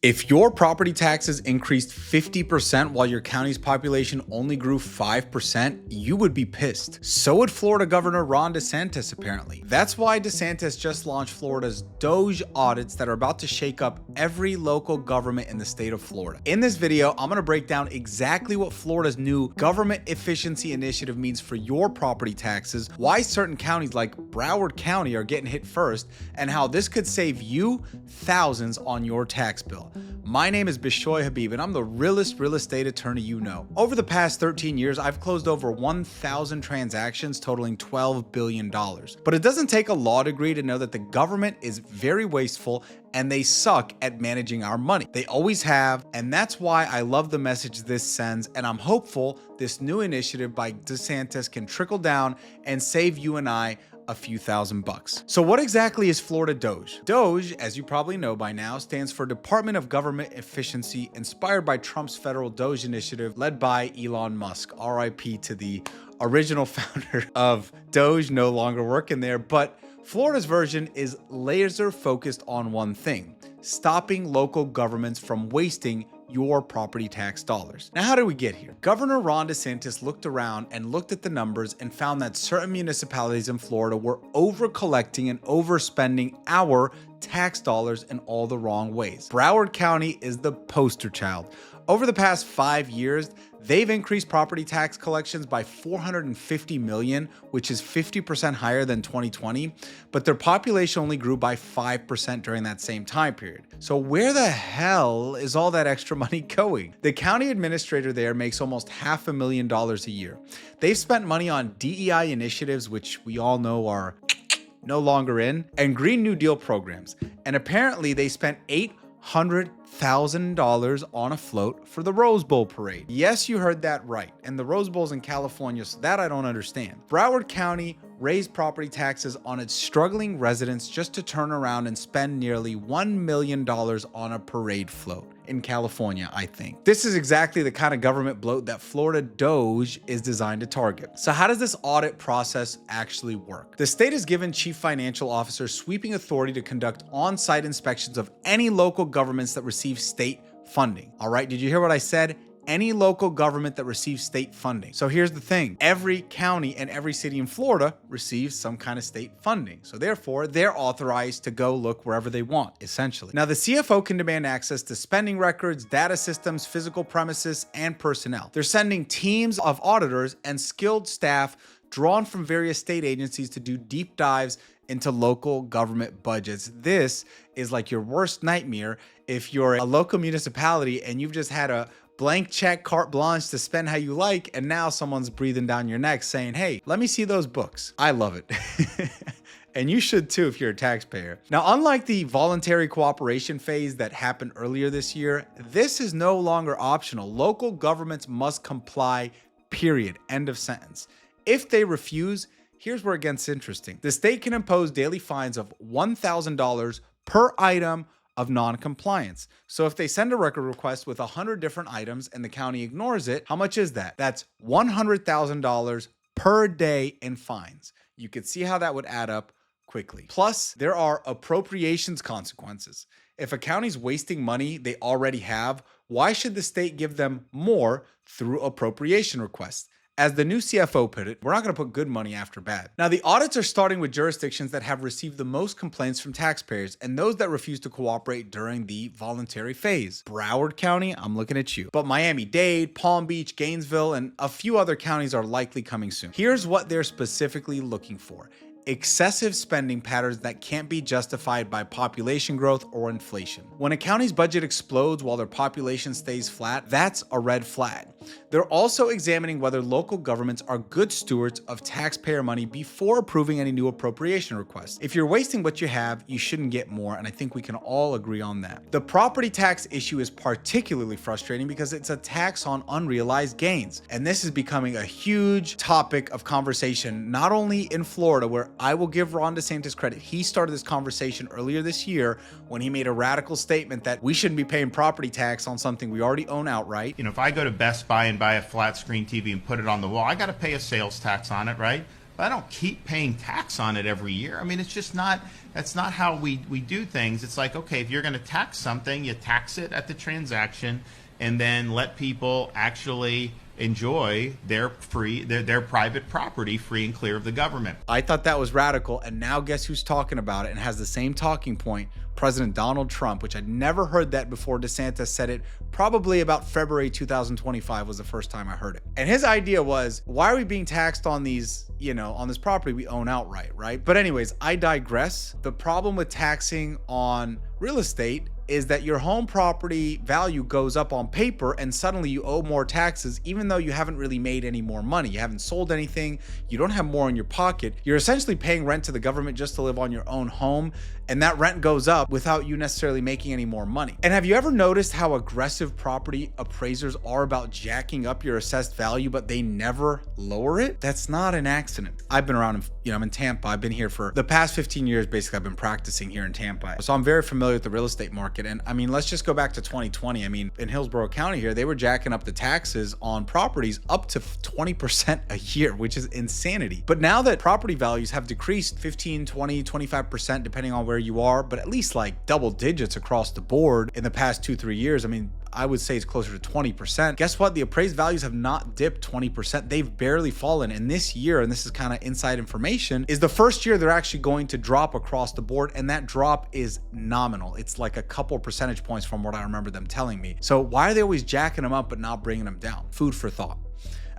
If your property taxes increased 50% while your county's population only grew 5%, you would be pissed. So would Florida Governor Ron DeSantis, apparently. That's why DeSantis just launched Florida's DOGE audits that are about to shake up every local government in the state of Florida. In this video, I'm gonna break down exactly what Florida's new government efficiency initiative means for your property taxes, why certain counties like Broward County are getting hit first, and how this could save you thousands on your tax bill. My name is Bishoy Habib, and I'm the realest real estate attorney you know. Over the past 13 years, I've closed over 1,000 transactions totaling $12 billion. But it doesn't take a law degree to know that the government is very wasteful and they suck at managing our money. They always have, and that's why I love the message this sends, and I'm hopeful this new initiative by DeSantis can trickle down and save you and I a few $1,000s. So what exactly is Florida DOGE? DOGE, as you probably know by now, stands for Department of Government Efficiency, inspired by Trump's federal DOGE initiative led by Elon Musk. RIP to the original founder of DOGE, no longer working there, but Florida's version is laser focused on one thing: stopping local governments from wasting your property tax dollars. Now, how did we get here? Governor Ron DeSantis looked around and looked at the numbers and found that certain municipalities in Florida were over collecting and overspending our tax dollars in all the wrong ways. Broward County is the poster child. Over the past 5 years, they've increased property tax collections by $450 million, which is 50% higher than 2020, but their population only grew by 5% during that same time period. So where the hell is all that extra money going? The county administrator there makes almost $500,000 a year. They've spent money on DEI initiatives, which we all know are no longer in, and Green New Deal programs. And apparently they spent $800,000 on a float for the Rose Bowl parade. Yes, you heard that right. And the Rose Bowl's in California, so that I don't understand. Broward County raised property taxes on its struggling residents just to turn around and spend nearly $1 million on a parade float in California, I think. This is exactly the kind of government bloat that Florida DOGE is designed to target. So how does this audit process actually work? The state has given chief financial officers sweeping authority to conduct on-site inspections of any local governments that receive state funding. All right, did you hear what I said? Any local government that receives state funding. So here's the thing: every county and every city in Florida receives some kind of state funding. So therefore, they're authorized to go look wherever they want, essentially. Now, the CFO can demand access to spending records, data systems, physical premises, and personnel. They're sending teams of auditors and skilled staff drawn from various state agencies to do deep dives into local government budgets. This is like your worst nightmare if you're a local municipality and you've just had a blank check, carte blanche to spend how you like, and now someone's breathing down your neck saying, hey, let me see those books. I love it. And you should too if you're a taxpayer. Now, unlike the voluntary cooperation phase that happened earlier this year, this is no longer optional. Local governments must comply, period. End of sentence. If they refuse, here's where it gets interesting. The state can impose daily fines of $1,000 per item of non-compliance. So if they send a record request with 100 different items and the county ignores it, how much is that? That's $100,000 per day in fines. You could see how that would add up quickly. Plus, there are appropriations consequences. If a county's wasting money they already have, why should the state give them more through appropriation requests? As the new CFO put it, we're not going to put good money after bad. Now, the audits are starting with jurisdictions that have received the most complaints from taxpayers and those that refuse to cooperate during the voluntary phase. Broward County, I'm looking at you. But Miami-Dade, Palm Beach, Gainesville, and a few other counties are likely coming soon. Here's what they're specifically looking for: excessive spending patterns that can't be justified by population growth or inflation. When a county's budget explodes while their population stays flat, that's a red flag. They're also examining whether local governments are good stewards of taxpayer money before approving any new appropriation requests. If you're wasting what you have, you shouldn't get more, and I think we can all agree on that. The property tax issue is particularly frustrating because it's a tax on unrealized gains, and this is becoming a huge topic of conversation, not only in Florida, where I will give Ron DeSantis credit. He started this conversation earlier this year when he made a radical statement that we shouldn't be paying property tax on something we already own outright. You know, if I go to Best Buy and buy a flat screen TV and put it on the wall, I got to pay a sales tax on it, right? but I don't keep paying tax on it every year. I mean, it's just not, that's not how we do things. It's like, okay, if you're going to tax something, you tax it at the transaction and then let people actually enjoy their private property free and clear of the government. I thought that was radical, and now guess who's talking about it and has the same talking point? President Donald Trump, which I'd never heard that before. DeSantis said it probably about February 2025 was the first time I heard it. And his idea was, why are we being taxed on these, on this property we own outright, right? But anyways, I digress. The problem with taxing on real estate is that your home property value goes up on paper and suddenly you owe more taxes, even though you haven't really made any more money. You haven't sold anything. You don't have more in your pocket. You're essentially paying rent to the government just to live on your own home. And that rent goes up without you necessarily making any more money. And have you ever noticed how aggressive property appraisers are about jacking up your assessed value, but they never lower it? That's not an accident. I've been around, I'm in Tampa. I've been here for the past 15 years. Basically, I've been practicing here in Tampa. So I'm very familiar with the real estate market. And I mean, let's just go back to 2020. I mean, in Hillsborough County here, they were jacking up the taxes on properties up to 20% a year, which is insanity. But now that property values have decreased 15, 20, 25%, depending on where you are, but at least like double digits across the board in the past 2-3 years. I mean, I would say it's closer to 20%. Guess what? The appraised values have not dipped 20%. They've barely fallen. And this year, and this is kind of inside information, is the first year they're actually going to drop across the board. And that drop is nominal. It's like a couple percentage points from what I remember them telling me. So why are they always jacking them up but not bringing them down? Food for thought.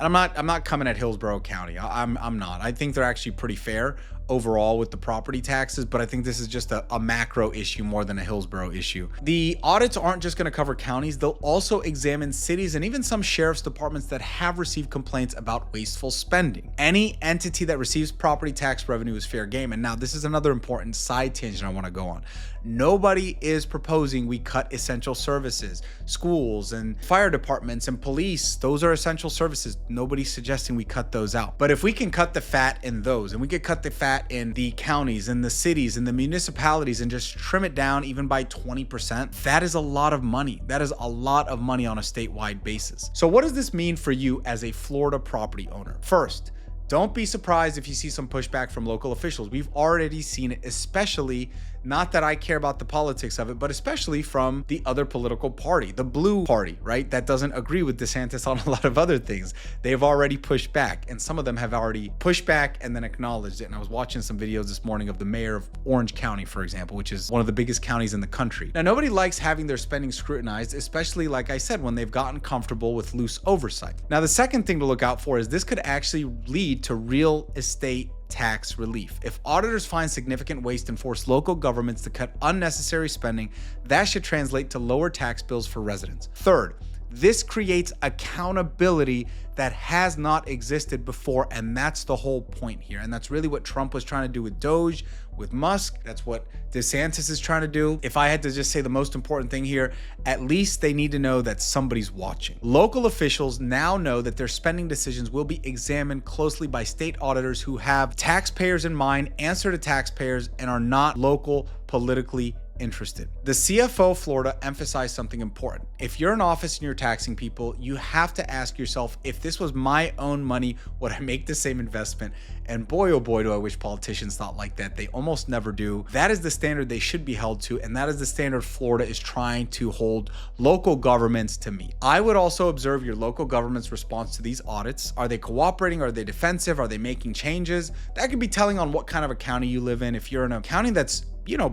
And I'm not coming at Hillsborough County. I'm not. I think they're actually pretty fair overall with the property taxes, but I think this is just a macro issue more than a Hillsborough issue. The audits aren't just going to cover counties. They'll also examine cities and even some sheriff's departments that have received complaints about wasteful spending. Any entity that receives property tax revenue is fair game. And now this is another important side tangent I want to go on. Nobody is proposing we cut essential services, schools and fire departments and police. Those are essential services. Nobody's suggesting we cut those out. But if we can cut the fat in those, and we could cut the fat in the counties and the cities and the municipalities and just trim it down even by 20%, that is a lot of money. That is a lot of money on a statewide basis. So what does this mean for you as a Florida property owner? First, don't be surprised if you see some pushback from local officials. We've already seen it, especially, not that I care about the politics of it, but especially from the other political party, the blue party, right? That doesn't agree with DeSantis on a lot of other things. They've already pushed back, and some of them have already pushed back and then acknowledged it. And I was watching some videos this morning of the mayor of Orange County, for example, which is one of the biggest counties in the country. Now, nobody likes having their spending scrutinized, especially, like I said, when they've gotten comfortable with loose oversight. Now, the second thing to look out for is this could actually lead to real estate tax relief. If auditors find significant waste and force local governments to cut unnecessary spending, that should translate to lower tax bills for residents. Third, this creates accountability that has not existed before, and that's the whole point here. And that's really what Trump was trying to do with DOGE, with Musk. That's what DeSantis is trying to do. If I had to just say the most important thing here, at least they need to know that somebody's watching. Local officials now know that their spending decisions will be examined closely by state auditors who have taxpayers in mind, answer to taxpayers, and are not local politically interested. The CFO of Florida emphasized something important. If you're in office and you're taxing people, you have to ask yourself, if this was my own money, would I make the same investment? And boy, oh boy, do I wish politicians thought like that. They almost never do. That is the standard they should be held to, and that is the standard Florida is trying to hold local governments to meet. I would also observe your local government's response to these audits. Are they cooperating? Are they defensive? Are they making changes? That could be telling on what kind of a county you live in. If you're in a county that's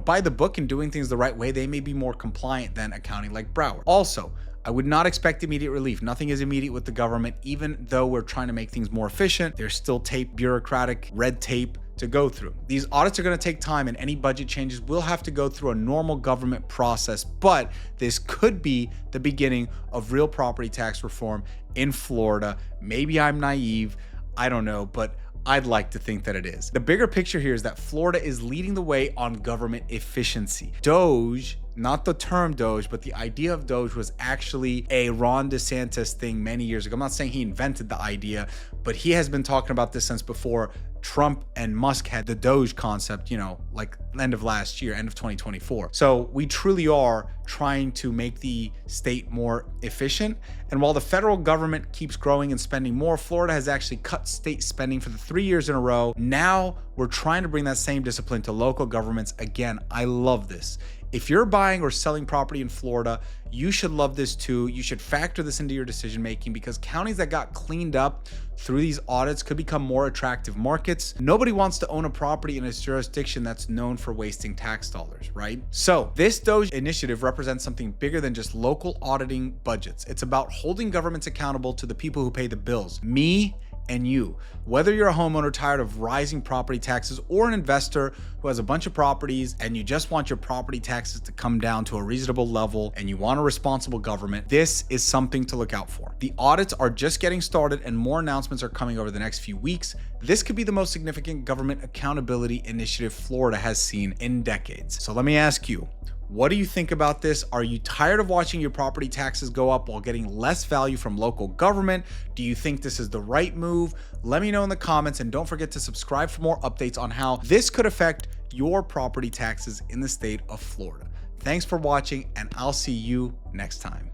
by the book and doing things the right way, they may be more compliant than a county like Broward. Also, I would not expect immediate relief. Nothing is immediate with the government, even though we're trying to make things more efficient. There's still bureaucratic red tape to go through. These audits are going to take time, and any budget changes will have to go through a normal government process, but this could be the beginning of real property tax reform in Florida. Maybe I'm naive, I don't know, but I'd like to think that it is. The bigger picture here is that Florida is leading the way on government efficiency. DOGE not the term Doge, but the idea of Doge was actually a Ron DeSantis thing many years ago. I'm not saying he invented the idea, but he has been talking about this since before Trump and Musk had the Doge concept, like end of last year, end of 2024. So we truly are trying to make the state more efficient. And while the federal government keeps growing and spending more, Florida has actually cut state spending for the 3 years in a row. Now we're trying to bring that same discipline to local governments. Again, I love this. If you're buying or selling property in Florida, you should love this too. You should factor this into your decision making, because counties that got cleaned up through these audits could become more attractive markets. Nobody wants to own a property in a jurisdiction that's known for wasting tax dollars, right? So this DOGE initiative represents something bigger than just local auditing budgets. It's about holding governments accountable to the people who pay the bills, me and you. Whether you're a homeowner tired of rising property taxes or an investor who has a bunch of properties and you just want your property taxes to come down to a reasonable level and you want a responsible government, this is something to look out for. The audits are just getting started and more announcements are coming over the next few weeks. This could be the most significant government accountability initiative Florida has seen in decades. So let me ask you, what do you think about this? Are you tired of watching your property taxes go up while getting less value from local government? Do you think this is the right move? Let me know in the comments, and don't forget to subscribe for more updates on how this could affect your property taxes in the state of Florida. Thanks for watching, and I'll see you next time.